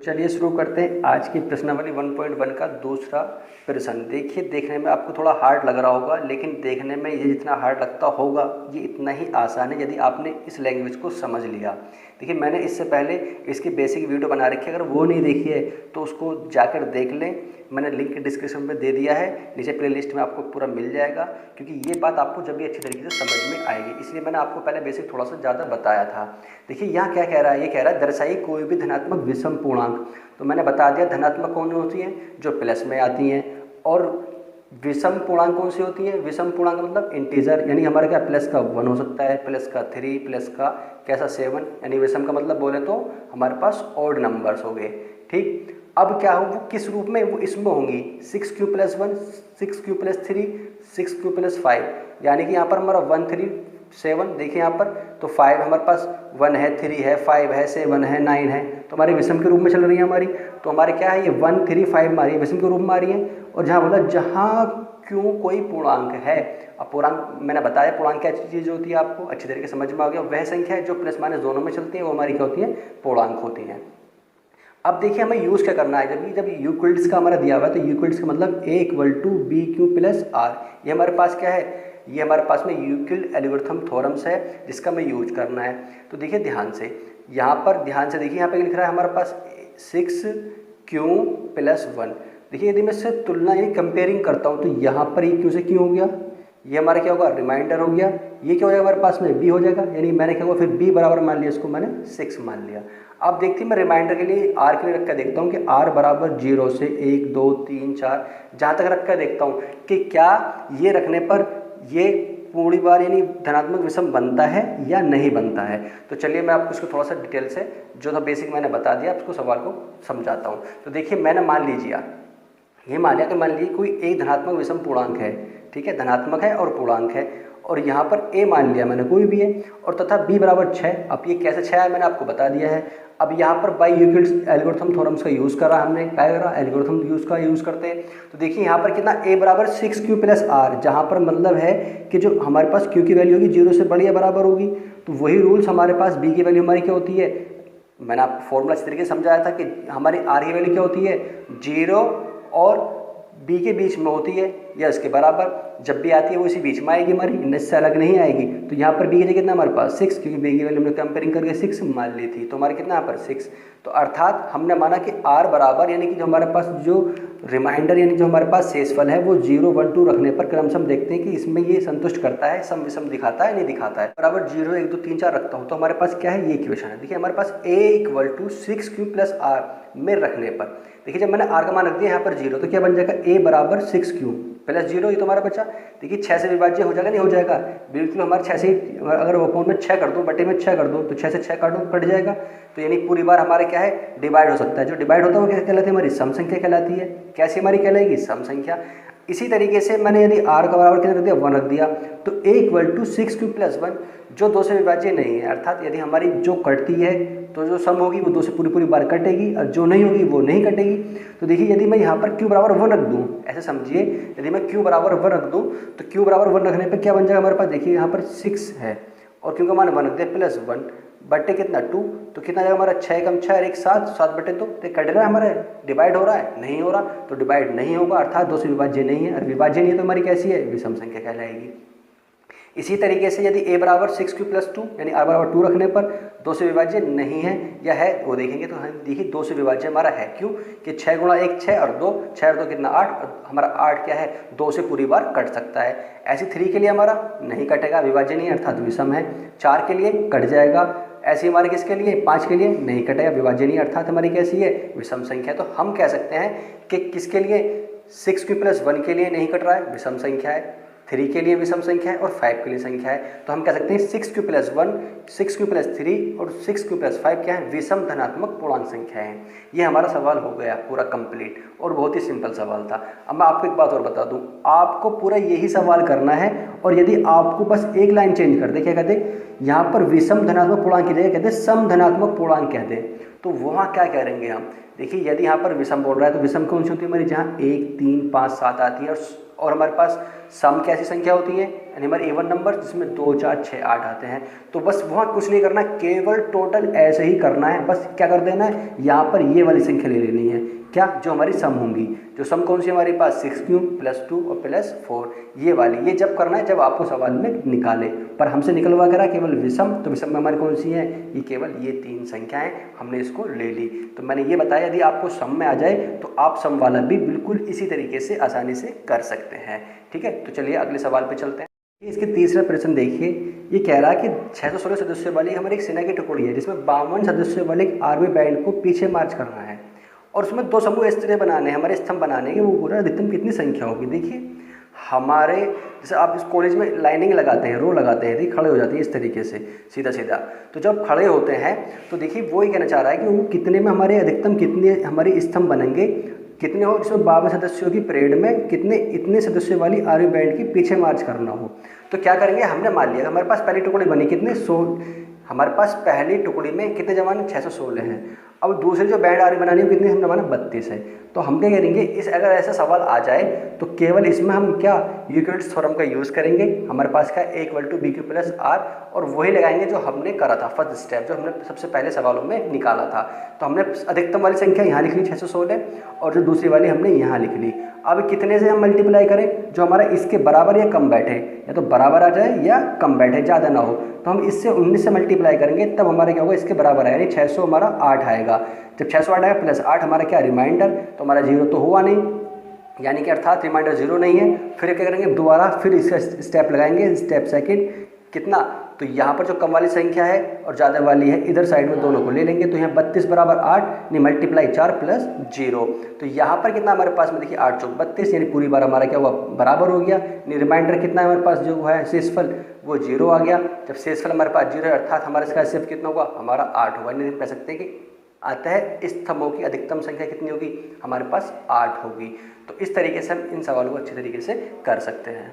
चलिए शुरू करते हैं आज की प्रश्नावली 1.1 का दूसरा प्रश्न। देखिए, देखने में आपको थोड़ा हार्ड लग रहा होगा, लेकिन देखने में ये जितना हार्ड लगता होगा ये इतना ही आसान है यदि आपने इस लैंग्वेज को समझ लिया। देखिए, मैंने इससे पहले इसकी बेसिक वीडियो बना रखी है, अगर वो नहीं देखी है तो उसको जाकर देख लें। मैंने लिंक डिस्क्रिप्शन में दे दिया है, नीचे प्लेलिस्ट में आपको पूरा मिल जाएगा, क्योंकि ये बात आपको जब भी अच्छी तरीके से समझ में आएगी, इसलिए मैंने आपको पहले बेसिक थोड़ा सा ज़्यादा बताया था। देखिए यहाँ क्या कह रहा है, ये कह रहा है दर्शाइए कोई भी धनात्मक विषम पूर्णांक। तो मैंने बता दिया धनात्मक कौन होती हैं, जो प्लस में आती हैं, और विषम पूर्णांक कौन सी होती है। विषम पूर्णांक मतलब इंटीजर, यानी हमारे क्या प्लस का 1 हो सकता है, प्लस का 3, प्लस का कैसा 7, यानी विषम का मतलब बोले तो हमारे पास ऑड नंबर्स हो गए। ठीक, अब क्या हो, वो किस रूप में, वो इसमें होंगी 6q + 1, 6q + 3, 6q + 5, यानी कि यहाँ पर हमारा 1 3 7, देखिए यहाँ पर तो 5 हमारे पास 1 है, 3 है, 5 है, 7 है, 9 है, तो हमारी विषम के रूप में चल रही है हमारी। तो हमारे क्या है, ये 1 3 5 हमारी विषम के रूप में आ रही है। और जहाँ बोला जहाँ क्यों कोई पूर्णांक है, अब पूर्णांक मैंने बताया पूर्णांक क्या चीज़ होती है, आपको अच्छी तरीके से समझ में आ गया। वह संख्या है जो प्लस माइनस दोनों में चलती है, वो हमारी क्या होती है, पूर्णांक होती है। अब देखिए हमें यूज़ क्या करना है, जब यूक्लिड्स का हमारा दिया हुआ है, तो यूक्लिड्स का मतलब A = BQ + R, ये हमारे पास क्या है, ये हमारे पास में यूक्लिड एल्गोरिथम थ्योरम्स है जिसका हमें यूज करना है। तो देखिए ध्यान से, यहाँ पर ध्यान से देखिए, यहाँ पे लिख रहा है हमारे पास 6q + 1। देखिए यदि मैं इससे तुलना यानी कंपेयरिंग करता हूँ, तो यहाँ पर ये क्यों से क्यों हो गया, ये हमारा क्या होगा, रिमाइंडर हो गया। ये क्या हो जाएगा हमारे पास में, b हो जाएगा, यानी मैंने क्या हुआ फिर b बराबर मान लिया, इसको मैंने 6 मान लिया। अब देखते हैं मैं रिमाइंडर के लिए r के लिए रख कर देखता हूँ कि r बराबर 0 से 1 2 3 4 जहाँ तक रख कर देखता हूँ कि क्या ये रखने पर ये पूरी बार यानी धनात्मक विषम बनता है या नहीं बनता है। तो चलिए मैं आपको इसको थोड़ा सा डिटेल से जो था बेसिक मैंने बता दिया, आपको सवाल को समझाता हूँ। तो देखिए मैंने मान लीजिए, ये मान लिया कि मान लीजिए कोई एक धनात्मक विषम पूर्णांक है, ठीक है, धनात्मक है और पूर्णांक है, और यहाँ पर a मान लिया मैंने कोई भी है, और तथा b बराबर 6। अब ये कैसे 6 है मैंने आपको बता दिया है। अब यहाँ पर बाई यूक्लिड्स एल्गोरिथम थ्योरम्स का यूज़ करा हमने, क्या करा, एल्गोरिथम यूज़ करते हैं। तो देखिए यहाँ पर कितना a बराबर 6q + R, जहाँ पर मतलब है कि जो हमारे पास q की वैल्यू होगी 0 से बड़ी या बराबर होगी। तो वही रूल्स हमारे पास b की वैल्यू हमारी क्या होती है, मैंने आपको फॉर्मूला इस तरीके से समझाया था कि हमारी r की वैल्यू क्या होती है, 0 और b के बीच में होती है या इसके बराबर, जब भी आती है वो इसी बीच में आएगी हमारी, इससे अलग नहीं आएगी। तो यहाँ पर b की जगह कितना हमारे पास 6, क्योंकि b की वैल्यू हमने कंपेयरिंग करके 6 मान ली थी, तो हमारे कितना यहाँ पर 6। तो अर्थात हमने माना कि r बराबर, यानी कि जो हमारे पास जो रिमाइंडर यानी जो हमारे पास शेषफल है वो 0 1 2 रखने पर क्रमशः हम देखते हैं कि इसमें ये संतुष्ट करता है, सम विषम दिखाता है नहीं दिखाता है। बराबर 0 1 2 3 4 रखता हूँ तो हमारे पास क्या है, ये इक्वेशन है। देखिए हमारे पास a = 6q + R में रखने पर, देखिए जब मैंने r का मान रख दिया यहाँ पर 0, तो क्या बन जाएगा, a बराबर 6q + 0, ये तो हमारा बचा। देखिए 6 से विभाज्य हो जाएगा, नहीं हो जाएगा, बिल्कुल हमारे 6 से, अगर अपॉन में 6 कर दूँ, बटे में 6 कर दूँ, तो 6 से 6 काटूँ कट जाएगा। तो यानी पूरी बार हमारे क्या है, डिवाइड हो सकता है। जो डिवाइड होता है वो क्या कहलाती है, हमारी सम संख्या कहलाती है। कैसी हमारी कहलाएगी, सम संख्या। इसी तरीके से मैंने यदि r का बराबर कितना रख दिया, 1 रख दिया, तो a = 6q + 1 जो 2 से विभाज्य नहीं है, अर्थात यदि हमारी जो कटती है तो जो सम होगी वो 2 से पूरी बार कटेगी, और जो नहीं होगी वो नहीं कटेगी। तो देखिए यदि मैं यहाँ पर q बराबर 1 रख दूँ, ऐसे समझिए, यदि मैं q बराबर 1 रख दूँ तो q बराबर 1 रखने पर क्या बन जाएगा हमारे पास, देखिए यहाँ पर 6 है और q का मान 1 रख दिया, +1 बटे कितना 2, तो कितना जाएगा हमारा 6 कम 6 और 1 7, 7 बटे 2, तो कट रहा है हमारा, डिवाइड हो रहा है, नहीं हो रहा, तो डिवाइड नहीं होगा, अर्थात 2 से विभाज्य नहीं है, और विभाज्य नहीं है तो हमारी कैसी है, विषम संख्या कहलाएगी। इसी तरीके से यदि a बराबर 6q + 2 यानी r बराबर 2 रखने पर 2 से विभाज्य नहीं है या है, वो देखेंगे तो हम देखिए 2 से विभाज्य हमारा है, क्यों कि 6 × 1 6 और 2, 6 और 2 कितना 8, और हमारा 8 क्या है, 2 से पूरी बार कट सकता है। ऐसे 3 के लिए हमारा नहीं कटेगा, विभाज्य नहीं है अर्थात विषम है। 4 के लिए कट जाएगा, ऐसे हमारे किसके लिए, 5 के लिए नहीं कटेगा, विभाज्य नहीं अर्थात हमारी कैसी है, विषम संख्या। तो हम कह सकते हैं कि किसके लिए, 6q + 1 के लिए नहीं कट रहा है, विषम संख्या है, 3 के लिए विषम संख्या है और 5 के लिए संख्या है। तो हम कह सकते हैं 6q + 1, 6q + 3 और 6q + 5 क्या है, विषम धनात्मक पूर्णांक संख्या है। ये हमारा सवाल हो गया पूरा कंप्लीट, और बहुत ही सिंपल सवाल था। अब मैं आपको एक बात और बता दूं, आपको पूरा यही सवाल करना है, और यदि आपको बस एक लाइन चेंज कर दे, क्या कहते, यहाँ पर विषम धनात्मक पूर्णांक की जगह कहते सम धनात्मक पूर्णांक कहते, तो वहाँ क्या करेंगे हम। देखिए यदि यहाँ पर विषम बोल रहा है तो विषम कौन सी होती है हमारी, जहाँ 1 3 5 7 आती है, और और हमारे पास सम कैसी संख्या होती है, यानी हमारे इवन नंबर जिसमें 2 4 6 8 आते हैं। तो बस वहाँ कुछ नहीं करना, केवल टोटल ऐसे ही करना है। बस क्या कर देना है, यहाँ पर ये वाली संख्या ले लेनी है, क्या, जो हमारी सम होंगी। जो सम कौन सी हमारे पास 6³ + 2 और +4, ये वाली। ये जब करना है जब आपको सवाल में निकाले, पर हमसे निकलवा करा केवल विषम। तो विषम में हमारी कौन सी है, ये केवल ये 3 संख्याएं हमने इसको ले ली। तो मैंने ये बताया यदि आपको सम में आ जाए तो आप सम वाला भी बिल्कुल इसी तरीके से आसानी से कर सकते हैं। ठीक है, तो चलिए अगले सवाल पे चलते हैं। इसके तीसरा प्रश्न देखिए, ये कह रहा है कि 616 सदस्यों वाली हमारी एक सेना की टुकड़ी है जिसमें 52 सदस्यों वाले एक आर्मी बैंड को पीछे मार्च करना है और उसमें 2 समूह इस तरह बनाने हैं, हमारे स्तंभ बनाने के, वो पूरा अधिकतम कितनी संख्या होगी। देखिए हमारे जैसे आप इस कॉलेज में लाइनिंग लगाते हैं, रो लगाते हैं, देखिए खड़े हो जाते हैं इस तरीके से सीधा सीधा। तो जब खड़े होते हैं तो देखिए वो ही कहना चाह रहा है कि वो कितने में हमारे अधिकतम कितने हमारे स्तंभ बनेंगे, कितने हो, जिसमें 52 सदस्यों की परेड में कितने इतने सदस्यों वाली आर्मी बैंड के पीछे मार्च करना हो। तो क्या करेंगे, हमने मान लिया हमारे पास पहली टुकड़ी बनी कितने 100, हमारे पास पहली टुकड़ी में कितने जवान 616 हैं। अब दूसरी जो बैंड आर्मी बनानी है कितनी, हम जवान 32 है। तो हम क्या करेंगे, इस अगर ऐसा सवाल आ जाए तो केवल इसमें हम क्या यूक्लिड्स थ्योरम का यूज़ करेंगे। हमारे पास क्या A = BQ + R, और वही लगाएंगे जो हमने करा था फर्स्ट स्टेप, जो हमने सबसे पहले सवालों में निकाला था। तो हमने अधिकतम वाली संख्या यहाँ लिख ली 616 और जो दूसरी वाली हमने यहाँ लिख ली। अब कितने से हम मल्टीप्लाई करें, जो हमारा इसके बराबर या कम बैठे, या तो बराबर आ जाए या कम बैठे, ज़्यादा ना हो। तो हम इससे 19 से मल्टीप्लाई करेंगे, तब हमारा क्या होगा, इसके बराबर आएगा, यानी 600 हमारा 8 आएगा। जब 608 आएगा +8 हमारा क्या रिमाइंडर, तो हमारा 0 तो हुआ नहीं, यानी कि अर्थात रिमाइंडर 0 नहीं है। फिर क्या करेंगे, दोबारा फिर इसका स्टेप लगाएंगे, स्टेप सेकंड कितना, तो यहाँ पर जो कम वाली संख्या है और ज़्यादा वाली है इधर साइड में दोनों को ले लेंगे। तो यहाँ 32 = 8, नहीं मल्टीप्लाई 4 + 0। तो यहाँ पर कितना हमारे पास में, देखिए 8 × 32, यानी पूरी बार हमारा क्या हुआ, बराबर हो गया। रिमाइंडर कितना है हमारे पास, जो है शेषफल, वो 0 आ गया। जब शेषफल हमारे पास 0 है अर्थात हमारे इसका सिर्फ कितना होगा, हमारा 8 होगा। नहीं कह सकते कि अतः स्तंभों की अधिकतम संख्या कितनी होगी, हमारे पास 8 होगी। तो इस तरीके से हम इन सवालों को अच्छी तरीके से कर सकते हैं।